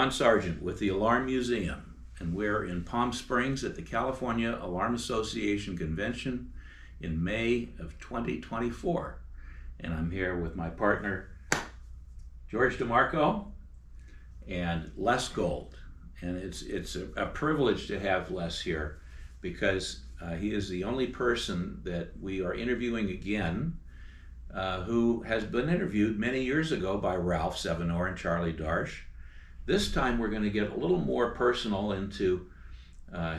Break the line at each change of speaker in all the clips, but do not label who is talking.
John Sargent with the Alarm Museum, and we're in Palm Springs at the California Alarm Association Convention in May of 2024. And I'm here with my partner, George DeMarco and Les Gold. And it's a privilege to have Les here because he is the only person that we are interviewing again who has been interviewed many years ago by Ralph Sevenor and Charlie Darsh. This time we're going to get a little more personal into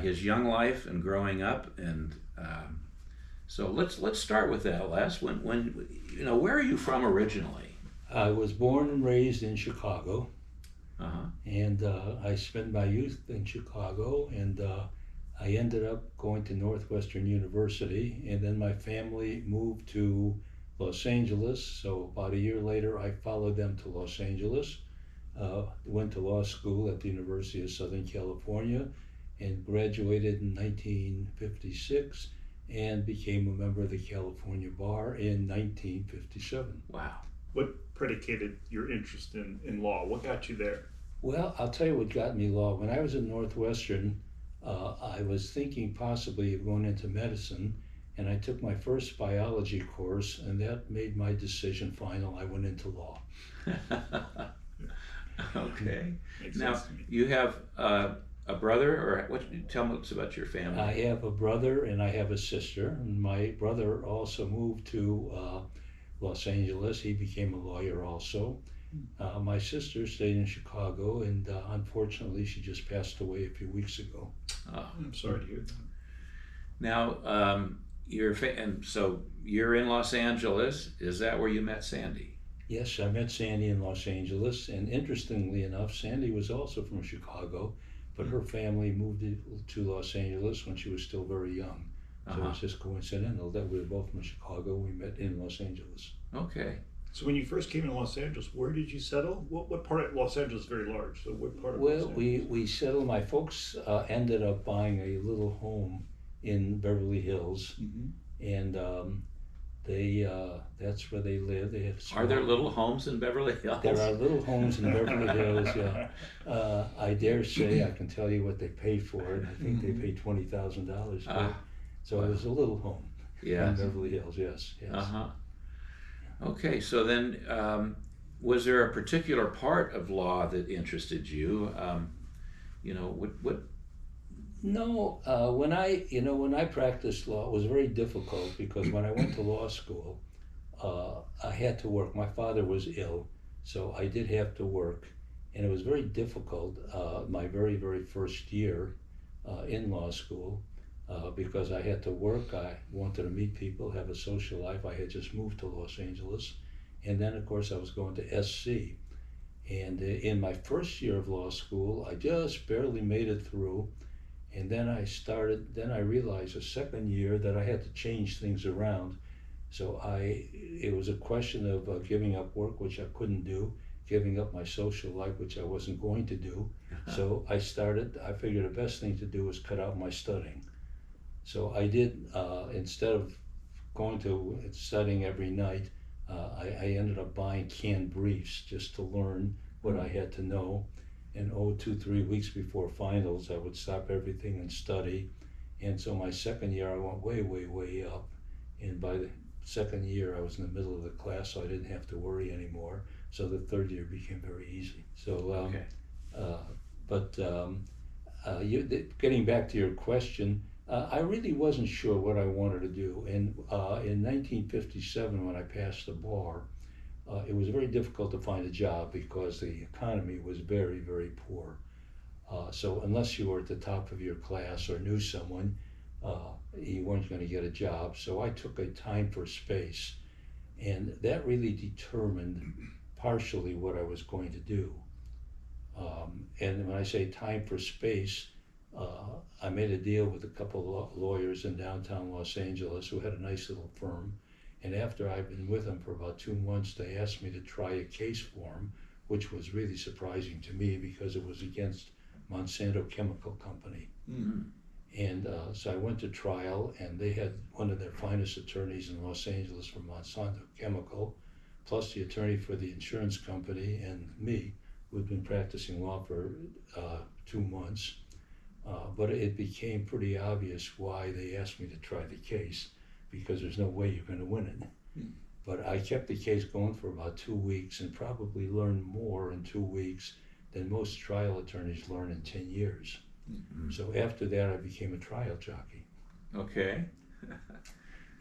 his young life and growing up, and so let's start with that, Les. When you know, where are you from originally?
I was born and raised in Chicago, and I spent my youth in Chicago, and I ended up going to Northwestern University, and then my family moved to Los Angeles. So about a year later, I followed them to Los Angeles. Went to law school at the University of Southern California and graduated in 1956 and became a member of the California Bar in 1957.
Wow.
What predicated your interest in law? What got you there?
Well, I'll tell you what got me law. When I was at Northwestern, I was thinking possibly of going into medicine, and I took my first biology course, and that made my decision final. I went into law.
Okay.
Makes
Now,
sense to me.
you have a brother, or tell us about your family.
I have a brother and I have a sister. And my brother also moved to Los Angeles. He became a lawyer also. My sister stayed in Chicago, and unfortunately she just passed away a few weeks ago.
Oh.
I'm sorry to hear that.
Now, and so you're in Los Angeles. Is that where you met Sandy?
Yes, I met Sandy in Los Angeles, and interestingly enough, Sandy was also from Chicago, but her family moved to Los Angeles when she was still very young. So it's just coincidental that we were both from Chicago. We met in Los Angeles.
Okay.
So when you first came to Los Angeles, where did you settle? What part of Los Angeles is very large? So what part of Los
Well,
Angeles?
we settled. My folks ended up buying a little home in Beverly Hills, and that's where they live. They have
Are there little homes in Beverly Hills?
There are little homes in Beverly Hills. Yeah, I dare say I can tell you what they paid for it. I think they paid $20,000 for it. So it was a little home in Beverly Hills. Yes.
Okay, so then, was there a particular part of law that interested you? You know, what?
No, when I practiced law, it was very difficult because when I went to law school, I had to work. My father was ill, so I did have to work, and it was very difficult my very, very first year in law school because I had to work. I wanted to meet people, have a social life. I had just moved to Los Angeles, and then of course I was going to SC. And in my first year of law school, I just barely made it through. And then I realized the second year that I had to change things around. So it was a question of giving up work, which I couldn't do, giving up my social life, which I wasn't going to do. So I figured the best thing to do was cut out my studying. So I did, instead of going to studying every night, I ended up buying canned briefs just to learn what I had to know. And 2-3 weeks before finals, I would stop everything and study. And so my second year, I went way, way, way up. And by the second year, I was in the middle of the class, so I didn't have to worry anymore. So the third year became very easy. So, getting back to your question, I really wasn't sure what I wanted to do. And in 1957, when I passed the bar, it was very difficult to find a job because the economy was very, very poor. So unless you were at the top of your class or knew someone, you weren't going to get a job. So I took a time for space, and that really determined partially what I was going to do. And when I say time for space, I made a deal with a couple of lawyers in downtown Los Angeles who had a nice little firm. And after I'd been with them for about 2 months, they asked me to try a case for them, which was really surprising to me because it was against Monsanto Chemical Company. And so I went to trial, and they had one of their finest attorneys in Los Angeles for Monsanto Chemical, plus the attorney for the insurance company and me, who'd been practicing law for 2 months. But it became pretty obvious why they asked me to try the case, because there's no way you're going to win it. But I kept the case going for about 2 weeks and probably learned more in 2 weeks than most trial attorneys learn in 10 years. So after that, I became a trial jockey.
Okay.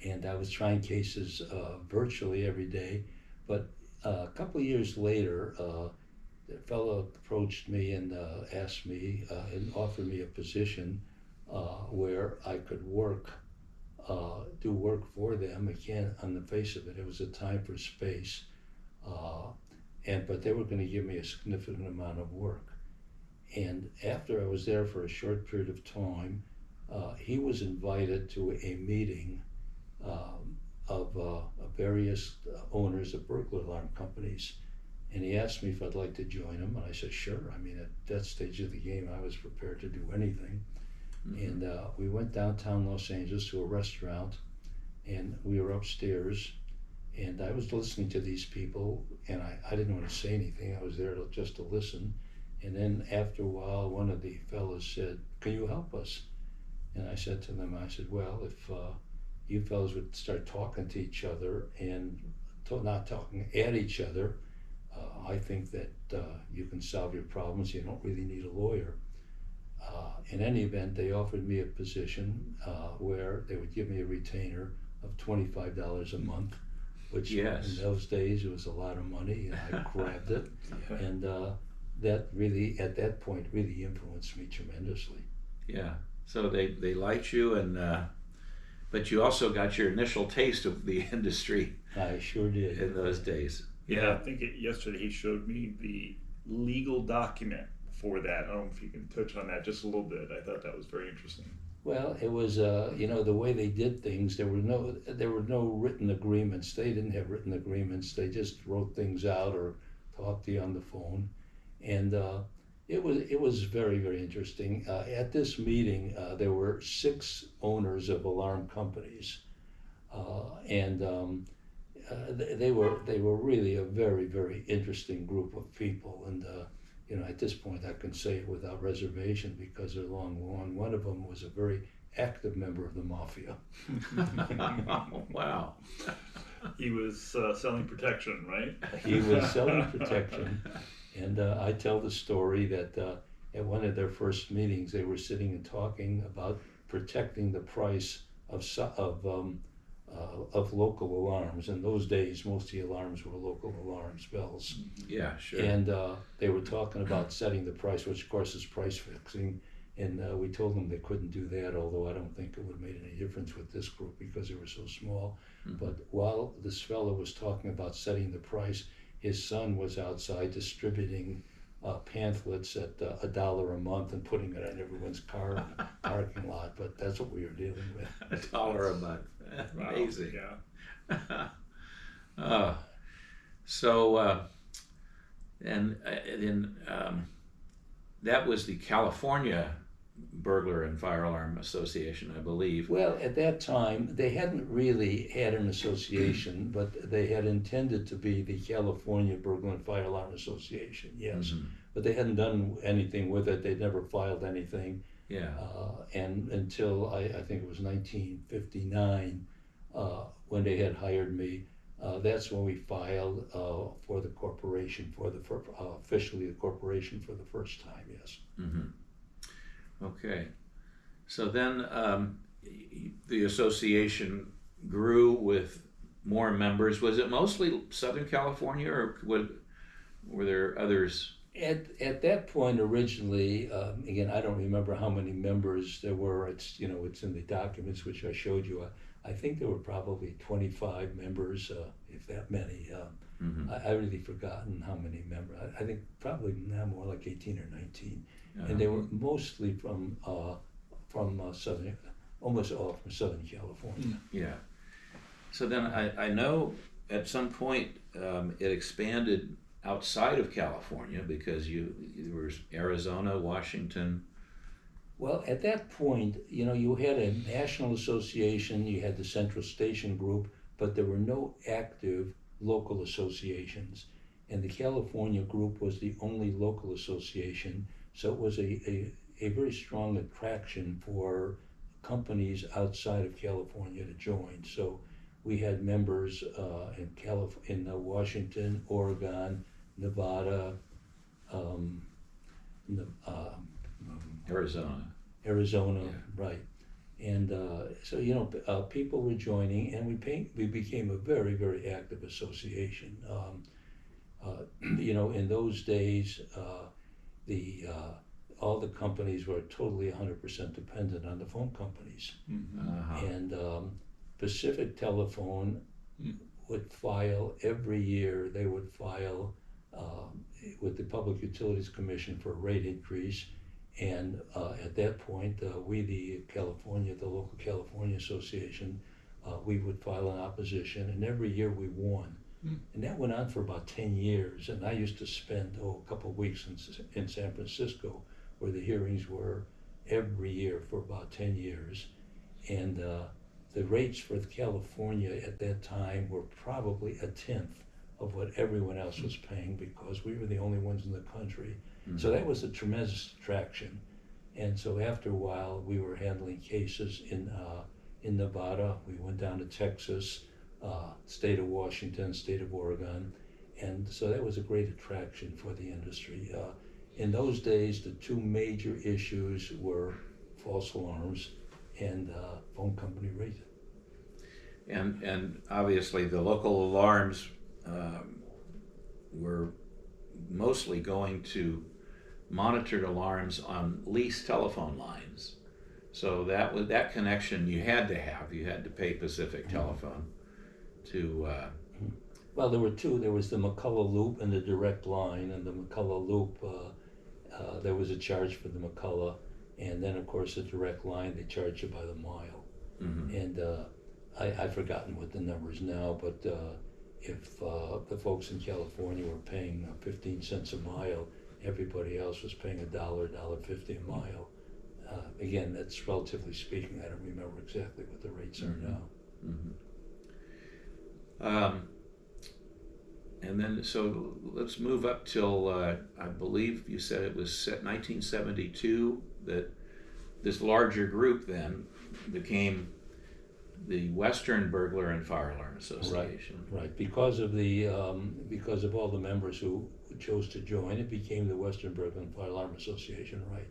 And I was trying cases virtually every day. But a couple of years later, the fellow approached me and asked me and offered me a position where I could work, do work for them. Again, on the face of it, it was a time for space, but they were going to give me a significant amount of work. And after I was there for a short period of time, he was invited to a meeting of various owners of burglar alarm companies. And he asked me if I'd like to join him, and I said, sure. I mean, at that stage of the game, I was prepared to do anything. And we went downtown Los Angeles to a restaurant, and we were upstairs, and I was listening to these people, and I didn't want to say anything. I was there just to listen. And then after a while, one of the fellows said, can you help us? And I said to them, well, if you fellows would start talking to each other and not talking at each other, I think that you can solve your problems. You don't really need a lawyer. In any event, they offered me a position where they would give me a retainer of $25 a month, which in those days, it was a lot of money, and I grabbed it. And that really, at that point, really influenced me tremendously.
Yeah, so they liked you, and but you also got your initial taste of the industry.
I sure did.
In those days.
Yeah, I think yesterday he showed me the legal document for that. I don't know if you can touch on that just a little bit. I thought that was very interesting.
Well, it was the way they did things. There were no written agreements. They didn't have written agreements. They just wrote things out or talked to you on the phone, and it was very, very interesting. At this meeting, there were 6 owners of alarm companies, and they were really a very, very interesting group of people. And at this point, I can say it without reservation because they're long gone. One of them was a very active member of the mafia.
Wow.
He was selling protection, right?
He was selling protection. And I tell the story that at one of their first meetings, they were sitting and talking about protecting the price of local alarms. In those days, most of the alarms were local alarms, bells.
Yeah, sure.
And they were talking about setting the price, which of course is price fixing. And we told them they couldn't do that, although I don't think it would have made any difference with this group because they were so small. But while this fellow was talking about setting the price, his son was outside distributing pamphlets at $1 a month and putting it on everyone's car parking lot. But that's what we were dealing with.
$1 a month. Amazing.
Yeah.
That was the California Burglar and Fire Alarm Association, I believe.
Well, at that time, they hadn't really had an association, but they had intended to be the California Burglar and Fire Alarm Association, yes. But they hadn't done anything with it. They'd never filed anything.
Yeah.
And until I think it was 1959, when they had hired me, that's when we filed for the corporation, officially the corporation for the first time, yes.
Okay. So then the association grew with more members. Was it mostly Southern California, or were there others?
At that point, originally, again, I don't remember how many members there were. It's in the documents which I showed you. I think there were probably 25 members, if that many. I really forgotten how many members. I think probably now more like 18 or 19, and they were mostly from Southern, almost all from Southern California.
Yeah. So then I know at some point it expanded outside of California because there was Arizona, Washington.
Well, at that point, you had a national association, you had the Central Station Group, but there were no active local associations. and the California group was the only local association, so it was a very strong attraction for companies outside of California to join. So we had members in Washington, Oregon, Nevada,
Arizona.
Arizona,
Yeah.
right. And so, people were joining, and we became a very, very active association. In those days, all the companies were totally 100% dependent on the phone companies.
Uh-huh.
And Pacific Telephone would file every year, they would file with the Public Utilities Commission for a rate increase. And at that point, we, the local California Association, we would file an opposition, and every year we won. And that went on for about 10 years. And I used to spend a couple of weeks in San Francisco, where the hearings were every year for about 10 years. And the rates for California at that time were probably a tenth of what everyone else was paying, because we were the only ones in the country. So that was a tremendous attraction. And so after a while, we were handling cases in Nevada. We went down to Texas, state of Washington, state of Oregon. And so that was a great attraction for the industry. In those days, the two major issues were false alarms and phone company rates.
And obviously the local alarms were mostly going to monitored alarms on leased telephone lines. So that connection you had to pay Pacific Telephone to.
Well, there were two. There was the McCullough Loop and the direct line. And the McCullough Loop, there was a charge for the McCullough, and then of course the direct line, they charge you by the mile.
Mm-hmm.
And I've forgotten what the number is now, but if the folks in California were paying 15 cents a mile, everybody else was paying $1.50 a mile. Again, that's relatively speaking. I don't remember exactly what the rates are now.
Mm-hmm. And then, so let's move up till, I believe you said it was 1972 that this larger group then became the Western Burglar and Fire Alarm Association.
Right. Because of all the members who chose to join, it became the Western Burglar and Fire Alarm Association, right?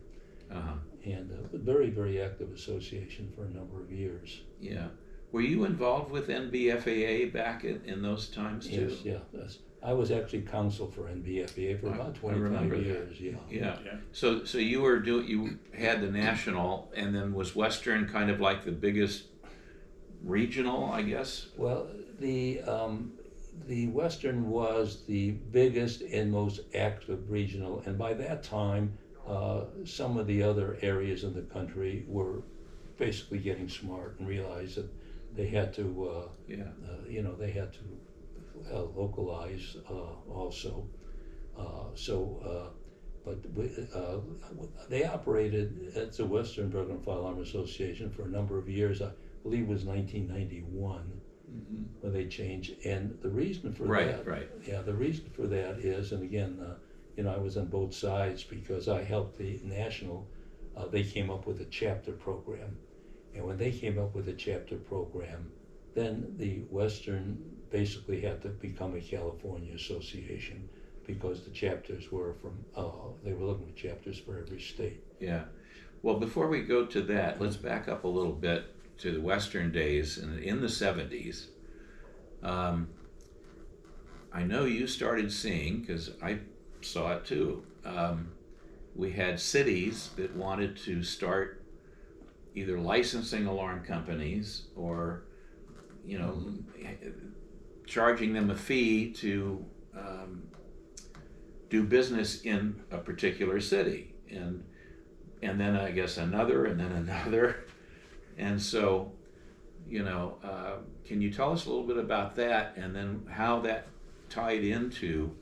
Uh-huh.
And a very, very active association for a number of years.
Yeah. Were you involved with NBFAA back in those times too?
Yes, yeah. I was actually counsel for NBFAA for about 25 years.
Yeah.
Yeah.
So you had the national, and then was Western kind of like the biggest regional, I guess?
Well, the Western was the biggest and most active regional, and by that time, some of the other areas in the country were basically getting smart and realized that they had to, they had to localize also. They operated as the Western Burglar and Fire Alarm Association for a number of years. I believe it was 1991 when they changed, and the reason for that, the reason for that is, and again, I was on both sides because I helped the national. They came up with a chapter program, and when they came up with a chapter program, then the Western basically had to become a California association because the chapters were they were looking for chapters for every state.
Yeah. Well, before we go to that, let's back up a little bit to the Western days in the 70s. I know you started seeing, because I saw it too, we had cities that wanted to start either licensing alarm companies or, charging them a fee to do business in a particular city, and then I guess another, and then another, and so, can you tell us a little bit about that, and then how that tied into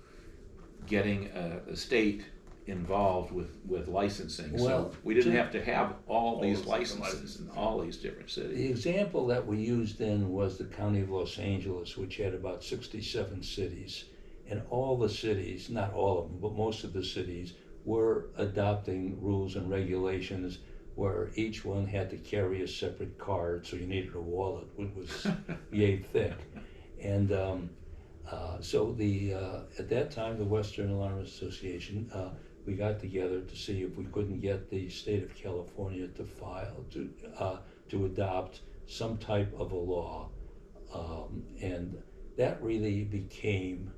getting a state involved with licensing?
Well,
so we didn't have to have all these licenses in all these different cities.
The example that we used then was the County of Los Angeles, which had about 67 cities. and all the cities, not all of them, but most of the cities, were adopting rules and regulations where each one had to carry a separate card, so you needed a wallet, which was yay thick. And so at that time, the Western Alarm Association, we got together to see if we couldn't get the state of California to adopt some type of a law, and that really became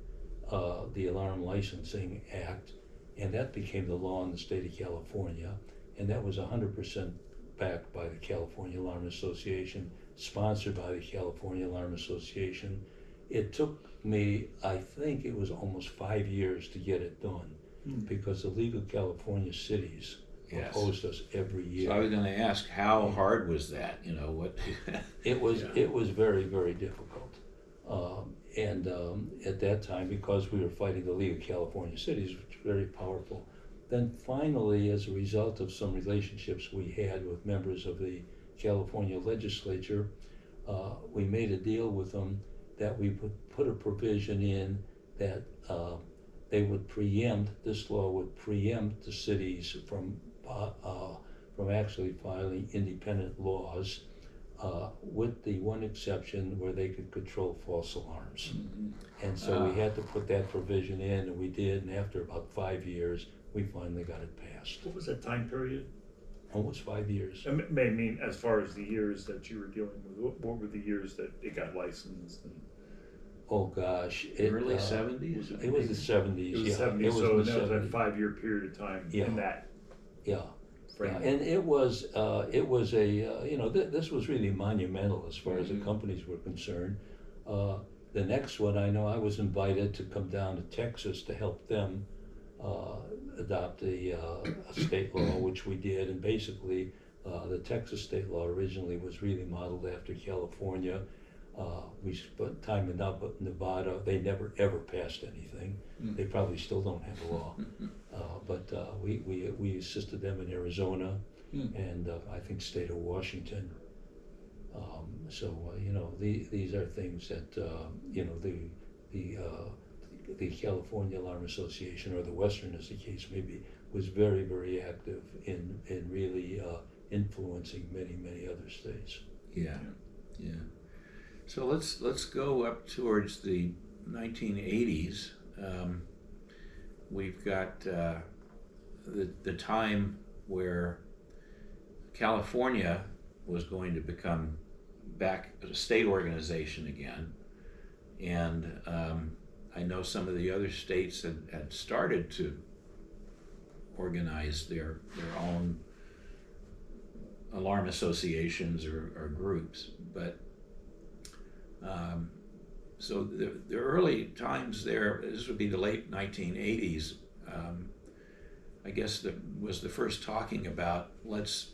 the Alarm Licensing Act, and that became the law in the state of California, and that was 100% backed by the California Alarm Association, sponsored by the California Alarm Association. It took me, I think it was almost 5 years to get it done, because the League of California Cities opposed us every year.
So I was going to ask, how hard was that? You know what?
It was very, very difficult. And at that time, because we were fighting the League of California Cities, which was very powerful, then finally, as a result of some relationships we had with members of the California legislature, we made a deal with them that we would put a provision in that they would this law would preempt the cities from actually filing independent laws, with the one exception where they could control false alarms. And so we had to put that provision in, and we did, and after about 5 years, we finally got it passed.
What was that time period?
Almost 5 years.
I mean, as far as the years that you were dealing with, what were the years that it got licensed? And
Oh gosh,
Early 70s?
It was the 70s.
it was
yeah,
70,
it was
so
in
that
the
was a
70s.
5-year period of time in that
Yeah.
frame.
And it was this was really monumental as far as the companies were concerned. The next one, I know I was invited to come down to Texas to help them adopt a state law, which we did. And basically, the Texas state law originally was really modeled after California. We spent time in Nevada. They never ever passed anything. They probably still don't have a law. But we assisted them in Arizona and I think state of Washington. These are things that the California Alarm Association, or the Western as the case may be, was very, very active in really influencing many other states.
Yeah. So let's go up towards the 1980s. We've got the time where California was going to become back a state organization again, and I know some of the other states had started to organize their own alarm associations or groups, but so the early times there, this would be the late 1980s, I guess that was the first talking about let's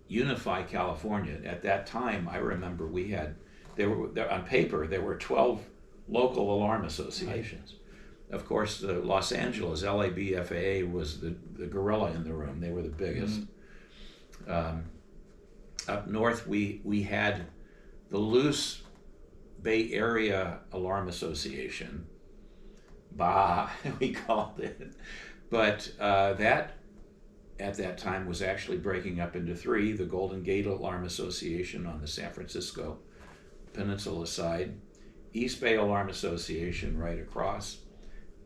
unify California. At that time, I remember on paper, there were 12 local alarm associations. Of course, the Los Angeles LABFAA was the gorilla in the room. They were the biggest. Up north, we had the loose Bay Area Alarm Association, we called it. But that, at that time, was actually breaking up into three: the Golden Gate Alarm Association on the San Francisco Peninsula side, East Bay Alarm Association right across,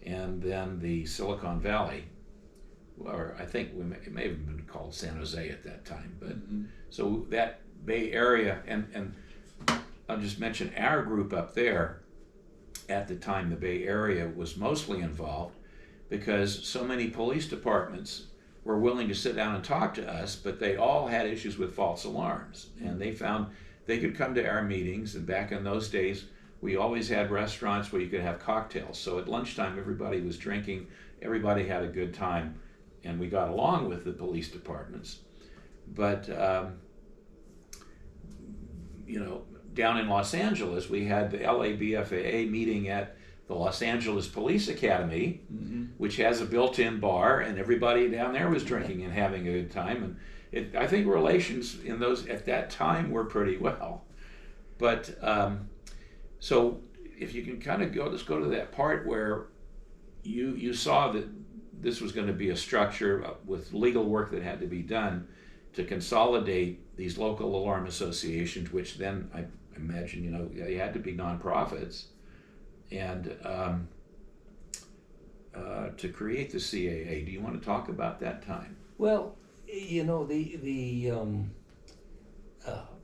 and then the Silicon Valley, or I think it may have been called San Jose at that time. But so that Bay Area, and I'll just mention our group up there. At the time, the Bay Area was mostly involved because so many police departments were willing to sit down and talk to us, but they all had issues with false alarms. And they found they could come to our meetings, and back in those days, we always had restaurants where you could have cocktails. So at lunchtime, everybody was drinking, everybody had a good time, and we got along with the police departments. But, down in Los Angeles, we had the LABFAA meeting at the Los Angeles Police Academy, which has a built-in bar, and everybody down there was drinking and having a good time. And I think relations at that time were pretty well. But so if you can kind of let's go to that part where you saw that this was going to be a structure with legal work that had to be done to consolidate these local alarm associations, which then I imagine, they had to be nonprofits, and to create the CAA. Do you want to talk about that time?
Well,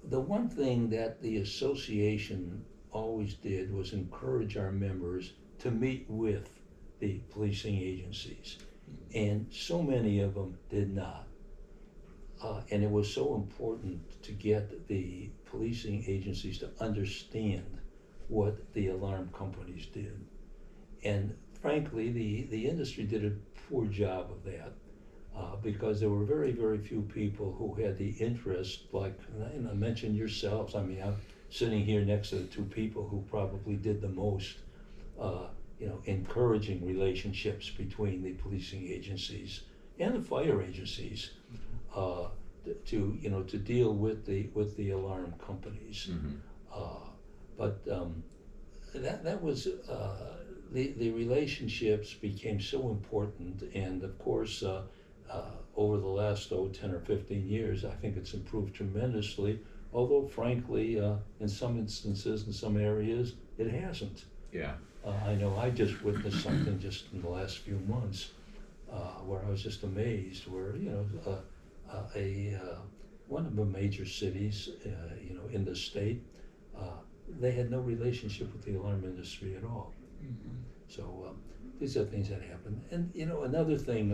the one thing that the association always did was encourage our members to meet with the policing agencies, and so many of them did not. And it was so important to get the policing agencies to understand what the alarm companies did. And frankly, the industry did a poor job of that, because there were very, very few people who had the interest, like I mentioned yourselves. I mean, I'm sitting here next to the two people who probably did the most, encouraging relationships between the policing agencies and the fire agencies, to deal with the alarm companies. But that was the relationships became so important, and of course, over the last 10 or 15 years, I think it's improved tremendously. Although, frankly, in some instances, in some areas, it hasn't.
Yeah.
I know I just witnessed something just in the last few months, where I was just amazed. Where one of the major cities, in the state, they had no relationship with the alarm industry at all. So these are things that happen. And another thing,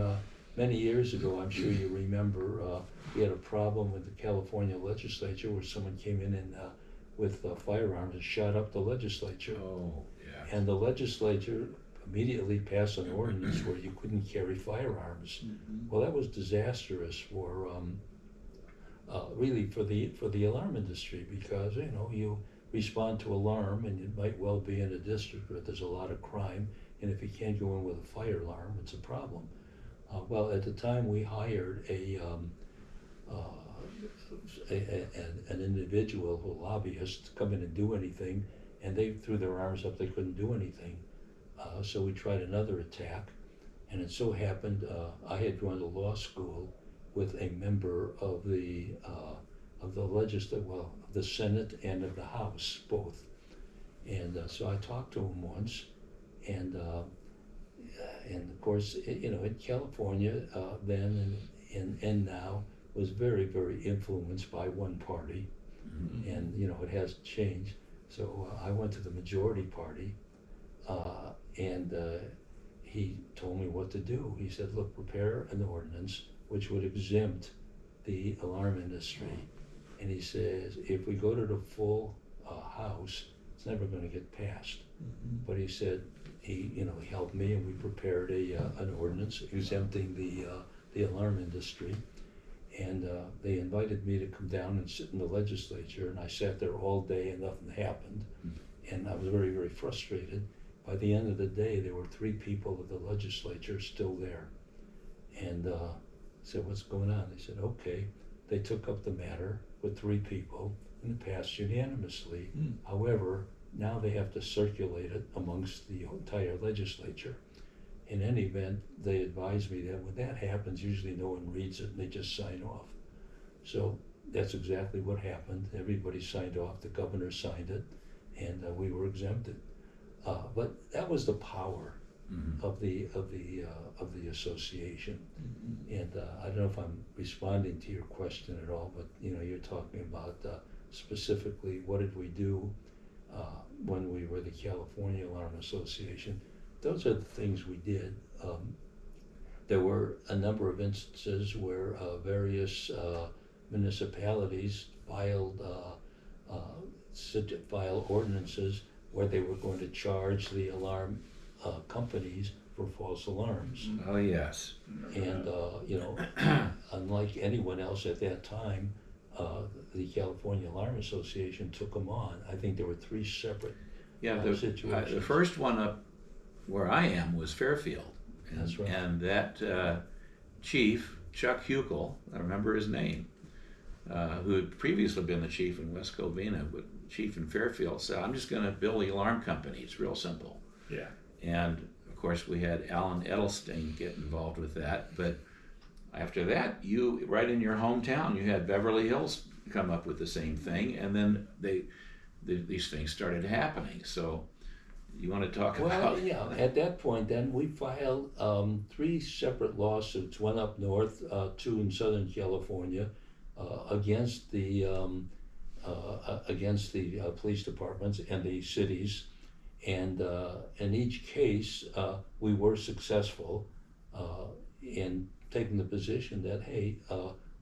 many years ago, I'm sure you remember, we had a problem with the California legislature where someone came in and with firearms and shot up the legislature.
Oh, yeah.
And the legislature immediately passed an ordinance where you couldn't carry firearms. Well, that was disastrous for really for the alarm industry, because you respond to alarm, and it might well be in a district where there's a lot of crime, and if you can't go in with a fire alarm, it's a problem. Well, at the time, we hired an individual, a lobbyist, to come in and do anything, and they threw their arms up. They couldn't do anything. So we tried another attack, and it so happened I had gone to law school with a member of the of the Senate and of the House, both. And so I talked to him once, and of course, in California then and now was very, very influenced by one party, and it has changed. So I went to the majority party, and he told me what to do. He said, "Look, prepare an ordinance which would exempt the alarm industry." And he says, if we go to the full House, it's never going to get passed. But he said he helped me, and we prepared an ordinance exempting the alarm industry. And they invited me to come down and sit in the legislature, and I sat there all day and nothing happened. And I was very, very frustrated. By the end of the day, there were 3 people of the legislature still there. And I said, "What's going on?" They said, "Okay." They took up the matter with 3 people, and it passed unanimously. However, now they have to circulate it amongst the entire legislature. In any event, they advised me that when that happens, usually no one reads it and they just sign off. So that's exactly what happened. Everybody signed off. The governor signed it, and we were exempted. But that was the power of the association. And I don't know if I'm responding to your question at all, but you're talking about specifically what did we do when we were the California Alarm Association. Those are the things we did. There were a number of instances where various municipalities filed ordinances where they were going to charge the alarm companies for false alarms.
Oh, yes.
And unlike anyone else at that time, the California Alarm Association took them on. I think there were 3 separate situations.
The first one up where I am was Fairfield. And,
That's right.
And that chief, Chuck Huckel, I remember his name, who had previously been the chief in West Covina, chief in Fairfield said, I'm just going to build the alarm company. It's real simple.
Yeah.
And of course, we had Alan Edelstein get involved with that. But after that, you, right in your hometown, you had Beverly Hills come up with the same thing. And then these things started happening. So you want to talk about...
Well, yeah, at that point then, we filed 3 separate lawsuits, one up north, 2 in Southern California, against the police departments and the cities. And in each case, we were successful in taking the position that, hey,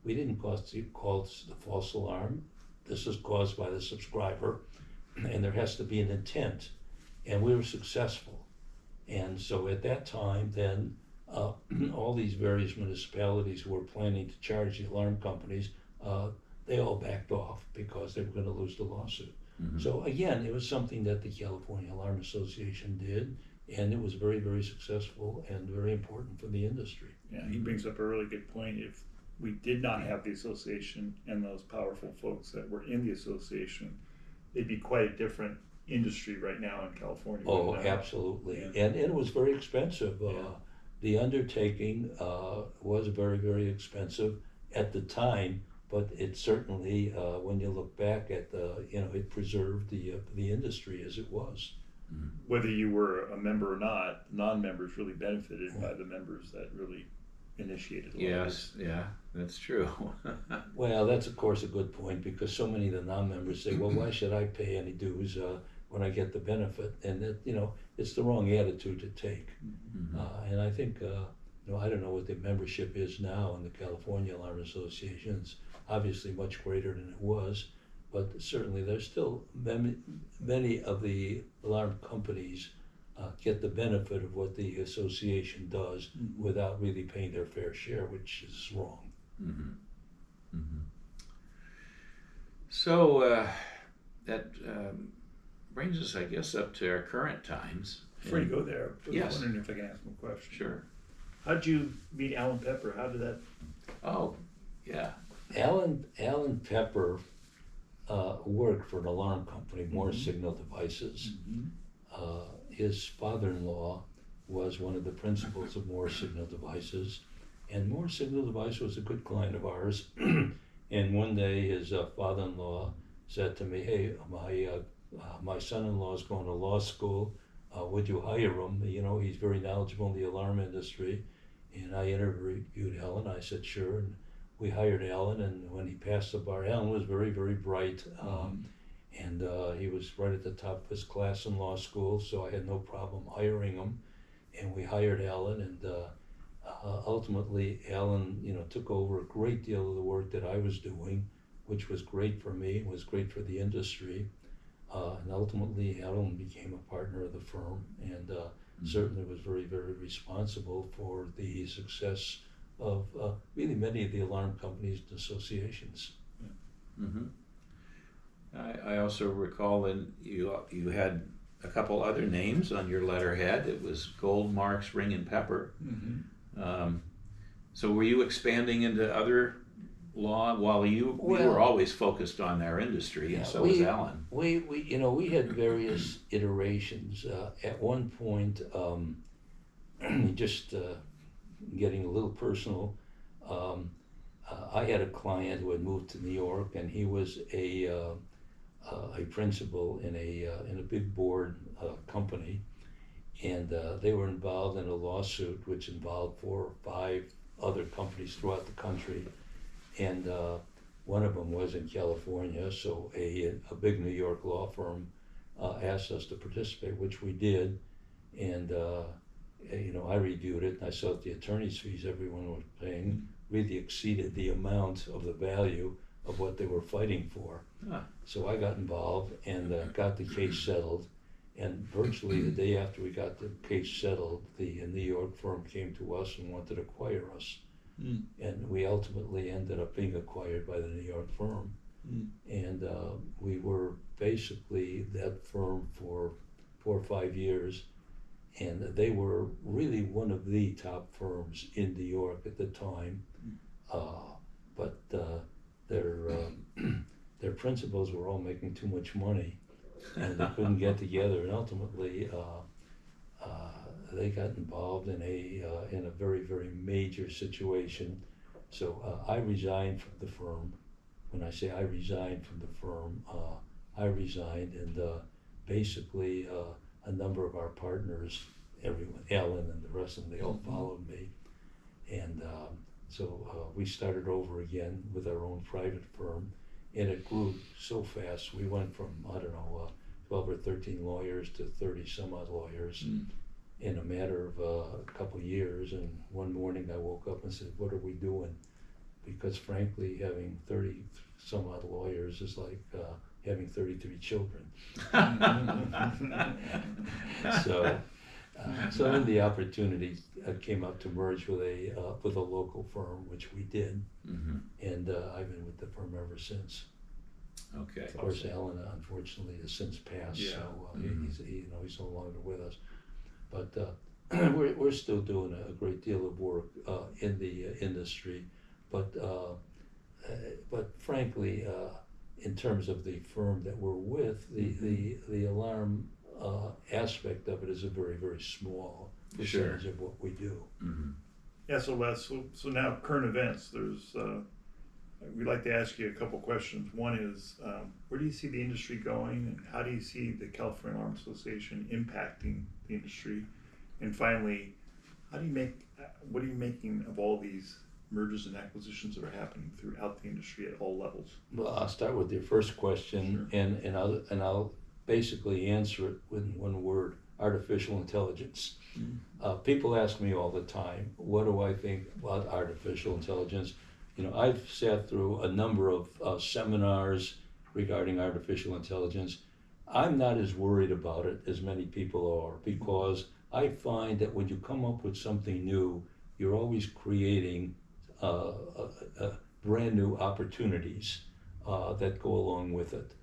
we didn't cause the false alarm. This is caused by the subscriber, and there has to be an intent. And we were successful. And so at that time, then, all these various municipalities who were planning to charge the alarm companies, they all backed off because they were going to lose the lawsuit.
Mm-hmm.
So again, it was something that the California Alarm Association did, and it was very, very successful and very important for the industry.
Yeah, he brings up a really good point. If we did not have the association and those powerful folks that were in the association, it'd be quite a different industry right now in California.
Oh, absolutely.
Yeah.
And it was very expensive. The undertaking was very, very expensive at the time, but it certainly, when you look back at it preserved the industry as it was.
Whether you were a member or not, non-members really benefited by the members that really initiated a lot of
Yes, yeah, that's true.
Well, that's of course a good point, because so many of the non-members say, well, why should I pay any dues when I get the benefit? And that, it's the wrong attitude to take.
Mm-hmm.
And I think, I don't know what the membership is now in the California Alarm Association. It's obviously much greater than it was, but certainly there's still many of the alarm companies get the benefit of what the association does without really paying their fair share, which is wrong.
Mm-hmm. Mm-hmm. So that brings us, I guess, up to our current times.
Before you go there, I was
Yes.
wondering if I can ask him a question.
Sure.
How'd you meet Alan Pepper? How did that?
Oh, yeah.
Alan Pepper worked for an alarm company, Morse Signal Devices. His father-in-law was one of the principals of Morse Signal Devices, and Morse Signal Device was a good client of ours. And one day his father-in-law said to me, hey, my son-in-law is going to law school. Would you hire him? He's very knowledgeable in the alarm industry. And I interviewed Alan. I said, sure. And we hired Alan, and when he passed the bar, Alan was very, very bright. And he was right at the top of his class in law school, so I had no problem hiring him. And we hired Alan, and ultimately Alan, took over a great deal of the work that I was doing, which was great for me, was great for the industry. And ultimately Alan became a partner of the firm, and certainly was very, very responsible for the success of really many of the alarm companies and associations.
Mm-hmm. I also recall that you had a couple other names on your letterhead. It was Goldmark's Ring and Pepper. So were you expanding into other law while we were always focused on our industry, and so was Alan?
We had various iterations. At one point, just getting a little personal, I had a client who had moved to New York, and he was a principal in a big board company, and they were involved in a lawsuit which involved 4 or 5 other companies throughout the country, and one of them was in California. So a big New York law firm asked us to participate, which we did, and I reviewed it, and I saw that the attorney's fees everyone was paying really exceeded the amount of the value of what they were fighting for. So I got involved and got the case settled, and virtually the day after we got the case settled, the New York firm came to us and wanted to acquire us. And we ultimately ended up being acquired by the New York firm. And we were basically that firm for 4 or 5 years, and they were really one of the top firms in New York at the time. But their principals were all making too much money, and they couldn't get together. And ultimately, they got involved in a very, very major situation. So I resigned from the firm. When I say I resigned from the firm, I resigned, and basically a number of our partners, everyone, Alan and the rest of them, they all followed me. And so we started over again with our own private firm, and it grew so fast. We went from, 12 or 13 lawyers to 30 some odd lawyers in a matter of a couple of years. And one morning I woke up and said, what are we doing? Because frankly, having 30 some odd lawyers is like having 33 children. So then the opportunity came up to merge with a local firm, which we did, and I've been with the firm ever since.
Okay.
Of course, Alan unfortunately has since passed, so he's no longer with us. But we're still doing a great deal of work in the industry, but frankly, in terms of the firm that we're with, the alarm aspect of it is a very, very small percentage of what we do.
Yeah, so Les, so now current events, we'd like to ask you a couple questions. One is, where do you see the industry going, and how do you see the California Alarm Association impacting the industry? And finally, what are you making of all these mergers and acquisitions that are happening throughout the industry at all levels?
Well, I'll start with your first question, sure. and I'll basically answer it with one word: artificial intelligence. People ask me all the time, what do I think about artificial intelligence? I've sat through a number of seminars regarding artificial intelligence. I'm not as worried about it as many people are, because I find that when you come up with something new, you're always creating brand new opportunities that go along with it.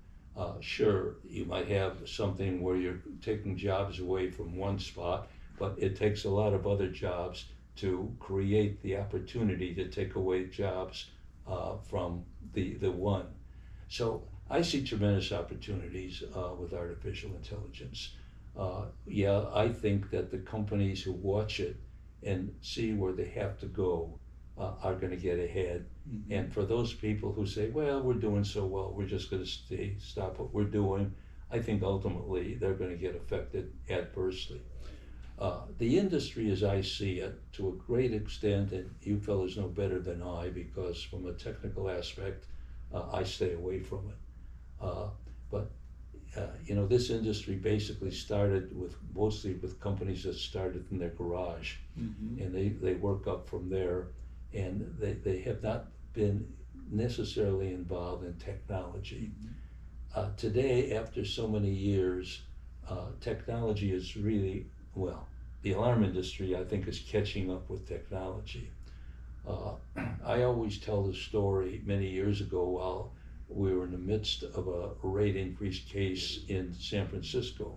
Sure, you might have something where you're taking jobs away from one spot, but it takes a lot of other jobs to create the opportunity to take away jobs from the one. So I see tremendous opportunities with artificial intelligence. I think that the companies who watch it and see where they have to go are going to get ahead. And for those people who say, well, we're doing so well, we're just going to stop what we're doing, I think ultimately they're going to get affected adversely. The industry, as I see it, to a great extent, and you fellows know better than I, because from a technical aspect, I stay away from it. But this industry basically started mostly with companies that started in their garage, and they work up from there, and they have not been necessarily involved in technology. Today, after so many years, technology is really, the alarm industry, I think, is catching up with technology. I always tell the story many years ago while we were in the midst of a rate increase case in San Francisco.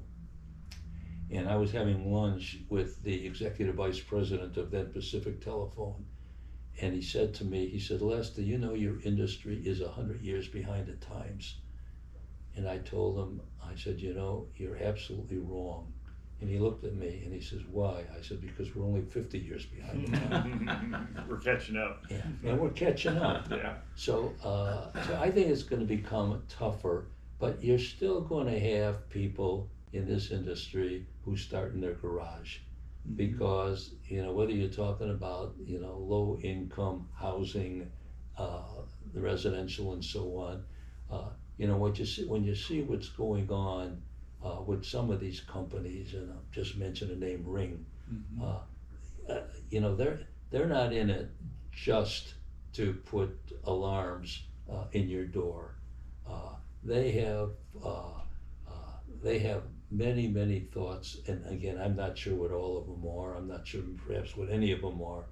And I was having lunch with the executive vice president of then Pacific Telephone. And he said to me, Les, do you know your industry is 100 years behind the times? And I told him, I said, you're absolutely wrong. And he looked at me and he says, why? I said, because we're only 50 years behind the time.
We're catching up.
Yeah, and we're catching up.
Yeah.
So I think it's going to become tougher, but you're still going to have people in this industry who start in their garage. Because, whether you're talking about, low income housing, the residential and so on, when you see what's going on with some of these companies, and I'll just mention the name Ring, they're not in it just to put alarms in your door. They have many, many thoughts, and again, I'm not sure what all of them are. I'm not sure perhaps what any of them are,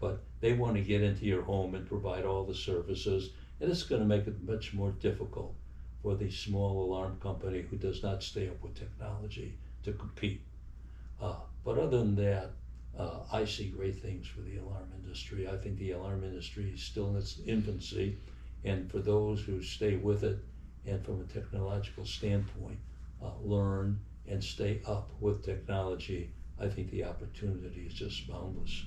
but they want to get into your home and provide all the services, and it's going to make it much more difficult for the small alarm company who does not stay up with technology to compete. But other than that, I see great things for the alarm industry. I think the alarm industry is still in its infancy, and for those who stay with it and from a technological standpoint, learn and stay up with technology, I think the opportunity is just boundless.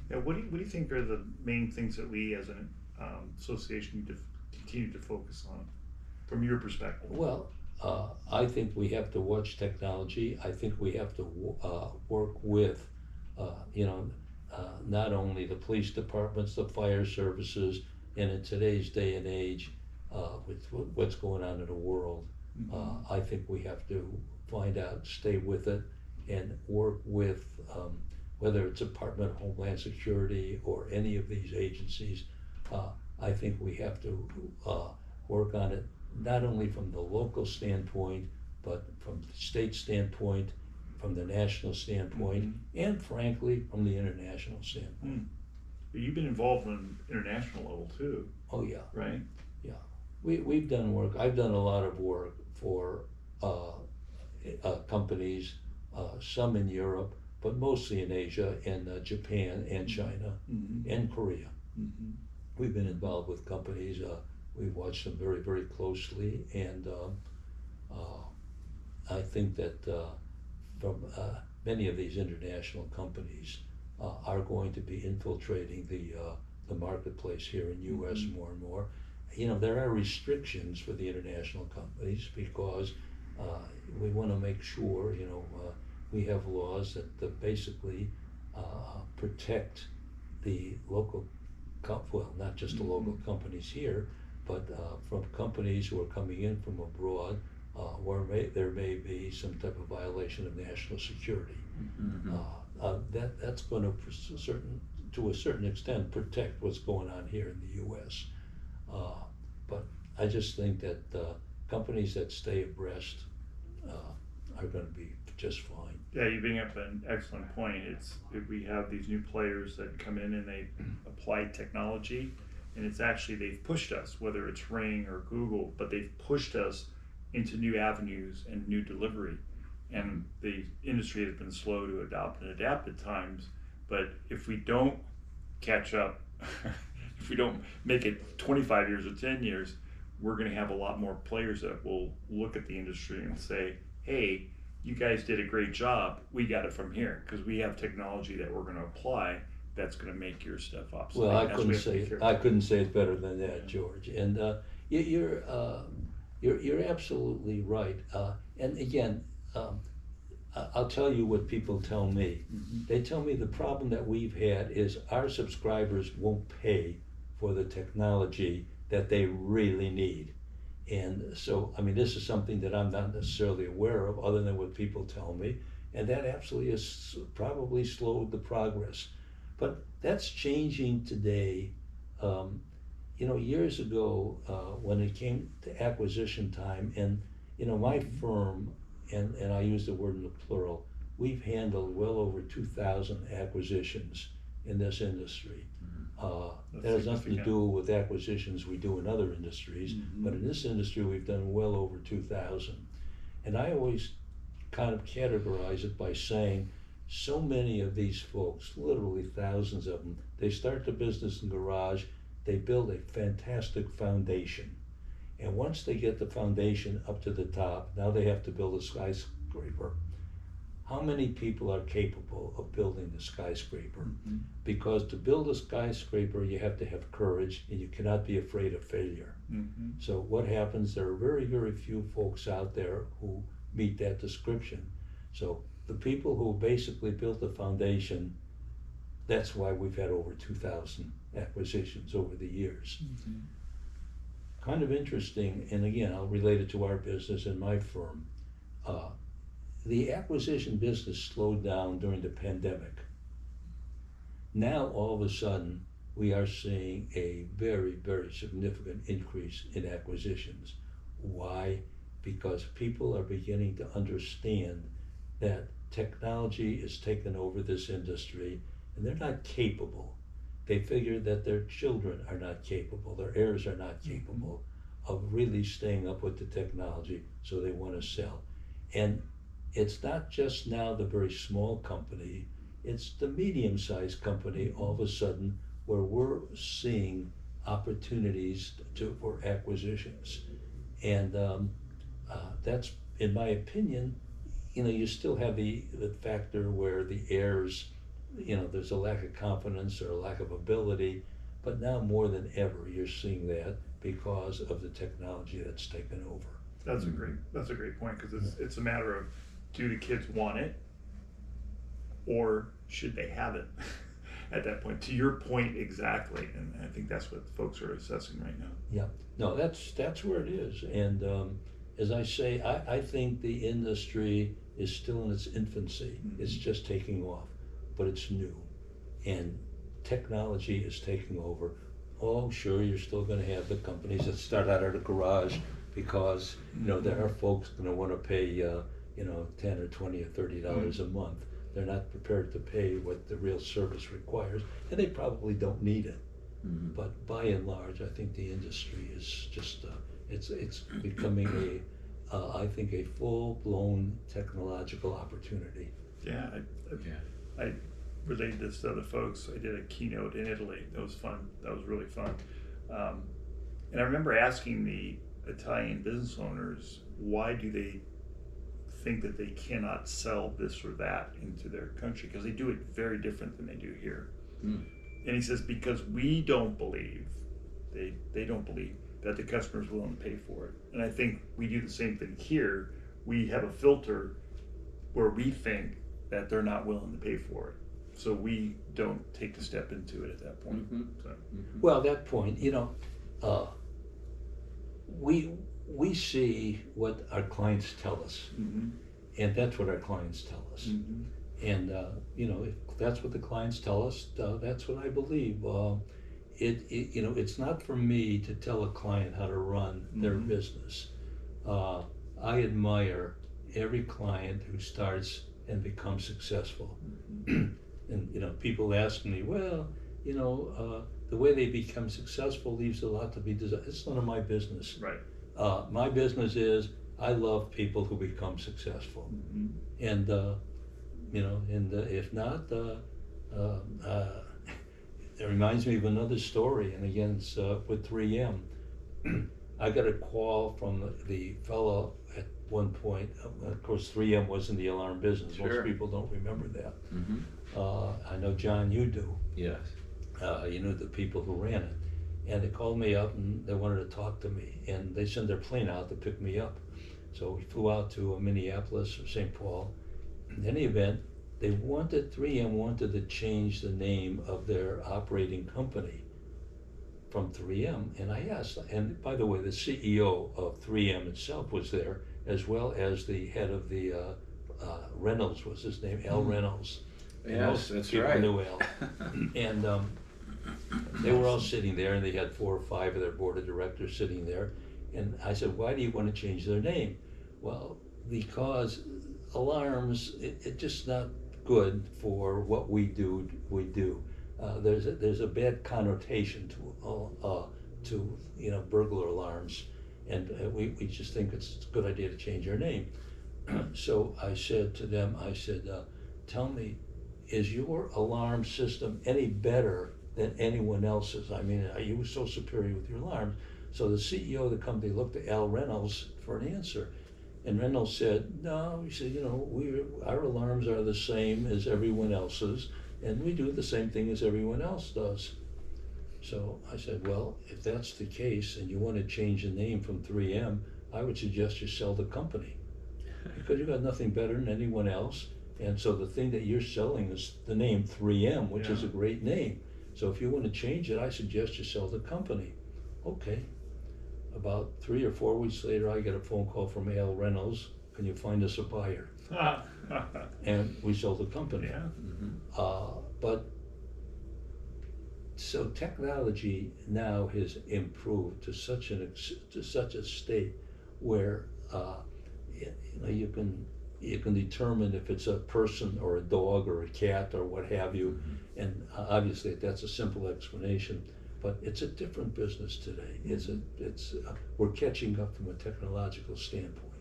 Yeah, what do you think are the main things that we as an association need to continue to focus on from your perspective?
Well, I think we have to watch technology. I think we have to work with, not only the police departments, the fire services, and in today's day and age, with what's going on in the world, I think we have to find out, stay with it, and work with, whether it's Department of Homeland Security or any of these agencies. I think we have to work on it, not only from the local standpoint, but from the state standpoint, from the national standpoint, and frankly, from the international standpoint.
You've been involved on international level too,
Oh, yeah.
right?
Yeah. We've done work. I've done a lot of work for companies, some in Europe, but mostly in Asia, and Japan, and China, and Korea. We've been involved with companies. We've watched them very, very closely, and I think that from many of these international companies are going to be infiltrating the marketplace here in U.S. more and more. There are restrictions for the international companies because we want to make sure, we have laws that basically protect the local, well, not just the local companies here, but from companies who are coming in from abroad, where there may be some type of violation of national security. That's going to a certain extent protect what's going on here in the U.S. But I just think that companies that stay abreast are going to be just fine.
Yeah, you bring up an excellent point. We have these new players that come in and they apply technology, and it's actually, they've pushed us, whether it's Ring or Google, but they've pushed us into new avenues and new delivery. And the industry has been slow to adopt and adapt at times, but if we don't catch up, if we don't make it 25 years or 10 years, we're going to have a lot more players that will look at the industry and say, hey, you guys did a great job. We got it from here because we have technology that we're going to apply that's going to make your stuff obsolete.
Well, I couldn't say it better than that, George. And you're absolutely right. And again, I'll tell you what people tell me. They tell me the problem that we've had is our subscribers won't pay for the technology that they really need. And so, I mean, this is something that I'm not necessarily aware of other than what people tell me. And that absolutely has probably slowed the progress. But that's changing today. Years ago, when it came to acquisition time, and, my firm, and I use the word in the plural, we've handled well over 2,000 acquisitions in this industry. That has nothing to do with acquisitions we do in other industries, but in this industry we've done well over 2,000. And I always kind of categorize it by saying so many of these folks, literally thousands of them, they start the business in the garage, they build a fantastic foundation. And once they get the foundation up to the top, now they have to build a skyscraper. How many people are capable of building the skyscraper? Because to build a skyscraper, you have to have courage, and you cannot be afraid of failure. So what happens, there are very, very few folks out there who meet that description. So the people who basically built the foundation, that's why we've had over 2,000 acquisitions over the years. Kind of interesting, and again, I'll relate it to our business and my firm. The acquisition business slowed down during the pandemic. Now, all of a sudden, we are seeing a very, very significant increase in acquisitions. Why? Because people are beginning to understand that technology has taken over this industry, and they're not capable. They figure that their children are not capable, their heirs are not capable of really staying up with the technology, so they want to sell. And it's not just now the very small company, it's the medium-sized company all of a sudden where we're seeing opportunities for acquisitions. And that's, in my opinion, you still have the factor where the heirs, there's a lack of confidence or a lack of ability, but now more than ever, you're seeing that because of the technology that's taken over.
That's a great point, because it's a matter of, do the kids want it, or should they have it at that point? To your point exactly, and I think that's what folks are assessing right now.
Yeah, no, that's where it is, and as I say, I think the industry is still in its infancy.
Mm-hmm.
It's just taking off, but it's new, and technology is taking over. Oh, sure, you're still going to have the companies that start out of the garage because there are folks going to want to pay $10 or $20 or $30 a month. They're not prepared to pay what the real service requires, and they probably don't need it.
Mm-hmm.
But by and large, I think the industry is just it's becoming I think a full-blown technological opportunity.
Yeah, I related this to other folks. I did a keynote in Italy. That was fun. That was really fun. And I remember asking the Italian business owners, why do they think that they cannot sell this or that into their country? Because they do it very different than they do here. And he says, because we don't believe, they don't believe that the customer is willing to pay for it. And I think we do the same thing here. We have a filter where we think that they're not willing to pay for it. So we don't take the step into it at that point.
Mm-hmm.
So.
Mm-hmm.
Well, that point, we see what our clients tell us,
Mm-hmm.
and that's what our clients tell us.
Mm-hmm.
And if that's what the clients tell us, that's what I believe. It's not for me to tell a client how to run their business. I admire every client who starts and becomes successful. And people ask me, well, the way they become successful leaves a lot to be desired. It's none of my business.
Right.
My business is I love people who become successful, and if not, it reminds me of another story, and again, it's with 3M. I got a call from the fellow at one point. Of course, 3M was in the alarm business.
Sure.
Most people don't remember that.
Mm-hmm.
I know, John, you do.
Yes.
You knew the people who ran it. And they called me up and they wanted to talk to me. And they sent their plane out to pick me up. So we flew out to Minneapolis or St. Paul. In any event, 3M wanted to change the name of their operating company from 3M. And I asked, and by the way, the CEO of 3M itself was there, as well as the head of the Reynolds was his name, Al Reynolds.
Yes, that's
people
right.
Knew Al. And they were all sitting there, and they had 4 or 5 of their board of directors sitting there. And I said, why do you want to change their name? Well, because alarms, it's just not good for what we do. There's a bad connotation to burglar alarms, and we just think it's a good idea to change our name. So I said to them, tell me, is your alarm system any better than anyone else's? I mean, are you so superior with your alarms? So the CEO of the company looked at Al Reynolds for an answer. And Reynolds said, no, he said, our alarms are the same as everyone else's, and we do the same thing as everyone else does. So I said, well, if that's the case and you want to change the name from 3M, I would suggest you sell the company, because you got nothing better than anyone else. And so the thing that you're selling is the name 3M, which is a great name. So if you want to change it, I suggest you sell the company. Okay. About 3 or 4 weeks later, I get a phone call from Al Reynolds. Can you find us a buyer? And we sold the company.
Yeah.
Mm-hmm.
But so technology now has improved to such a state where you can determine if it's a person or a dog or a cat or what have you, and obviously that's a simple explanation. But it's a different business today. We're catching up from a technological standpoint.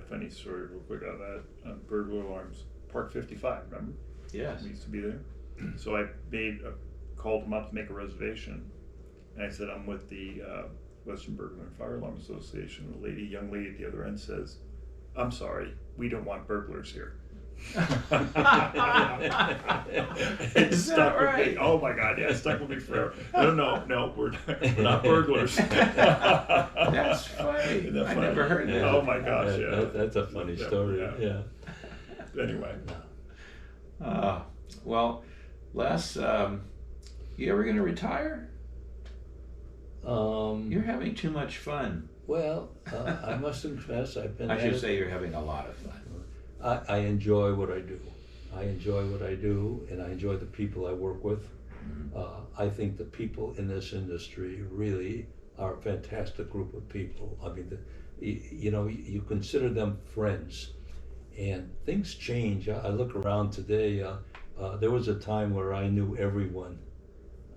Funny story real quick on that. Burglar alarms, Park 55, remember?
Yes.
We used to be there. So I called them up to make a reservation, and I said, I'm with the Western Burglar and Fire Alarm Association. The young lady at the other end says, "I'm sorry, we don't want burglars here." It
Is
stuck
that
with
right?
me. Oh my God, yeah, it stuck with me forever. No, we're not burglars.
That's funny.
Isn't that
I
funny?
never heard that.
Oh my gosh, yeah.
That's a funny story. Yeah.
Anyway,
Well, Les, you ever going to retire? You're having too much fun.
Well, I must confess, I've been.
I
at
should
it.
say you're having a lot of fun.
I enjoy what I do. I enjoy what I do, and I enjoy the people I work with. I think the people in this industry really are a fantastic group of people. I mean, you consider them friends, and things change. I look around today. There was a time where I knew everyone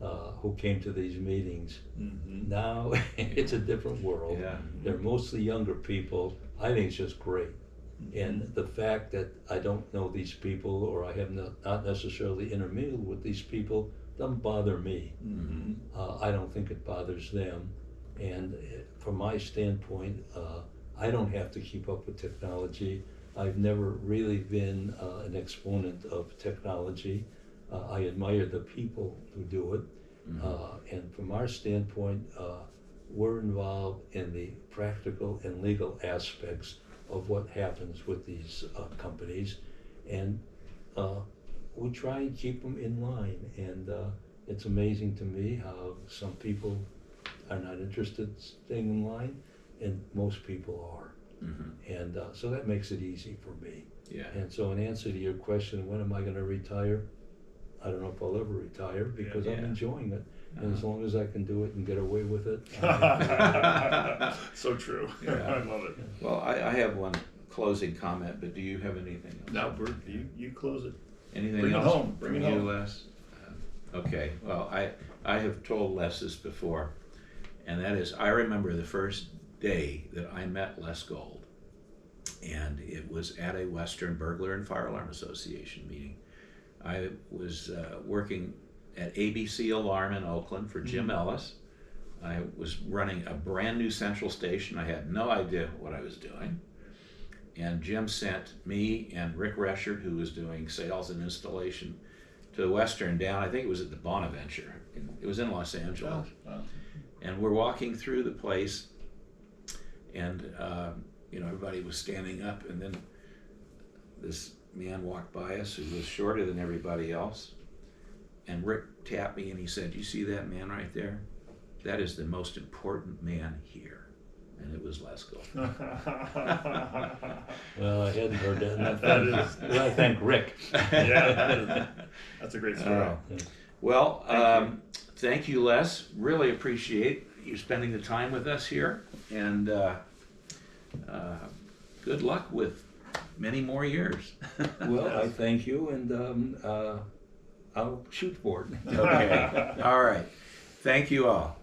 who came to these meetings.
mm-hmm.
Now it's a different world.
Yeah.
They're mostly younger people. I think it's just great. And the fact that I don't know these people, or I have not necessarily intermingled with these people, doesn't bother me.
Mm-hmm.
I don't think it bothers them. And from my standpoint, I don't have to keep up with technology. I've never really been an exponent of technology. I admire the people who do it. And from our standpoint, we're involved in the practical and legal aspects of what happens with these companies, and we try and keep them in line. And it's amazing to me how some people are not interested in staying in line, and most people are. And so that makes it easy for me.
Yeah.
And so in answer to your question, when am I going to retire? I don't know if I'll ever retire, because I'm
Yeah.
enjoying it. And as long as I can do it and get away with it.
So true.
Yeah.
I love it.
Well, I have one closing comment, but do you have anything else?
Now, Bert, you close it.
Anything
Bring it
else
home.
from
Bring it
you,
home.
Les? Okay, well, I have told Les this before, and that is, I remember the first day that I met Les Gold, and it was at a Western Burglar and Fire Alarm Association meeting. I was working at ABC Alarm in Oakland for Jim Ellis. I was running a brand new central station. I had no idea what I was doing. And Jim sent me and Rick Reschert, who was doing sales and installation, to Western down, I think it was at the Bonaventure. It was in Los Angeles.
Wow.
And we're walking through the place, and everybody was standing up, and then this man walked by us who was shorter than everybody else, and Rick tapped me and he said, "You see that man right there? That is the most important man here." And it was Les Gold.
Well, I hadn't heard that.
That is-
Well, I thank Rick.
Yeah, that's a great story.
Well, thank you, Les. Really appreciate you spending the time with us here, and good luck with many more years.
Well, I thank you, and I'll shoot for it.
Okay. All right. Thank you all.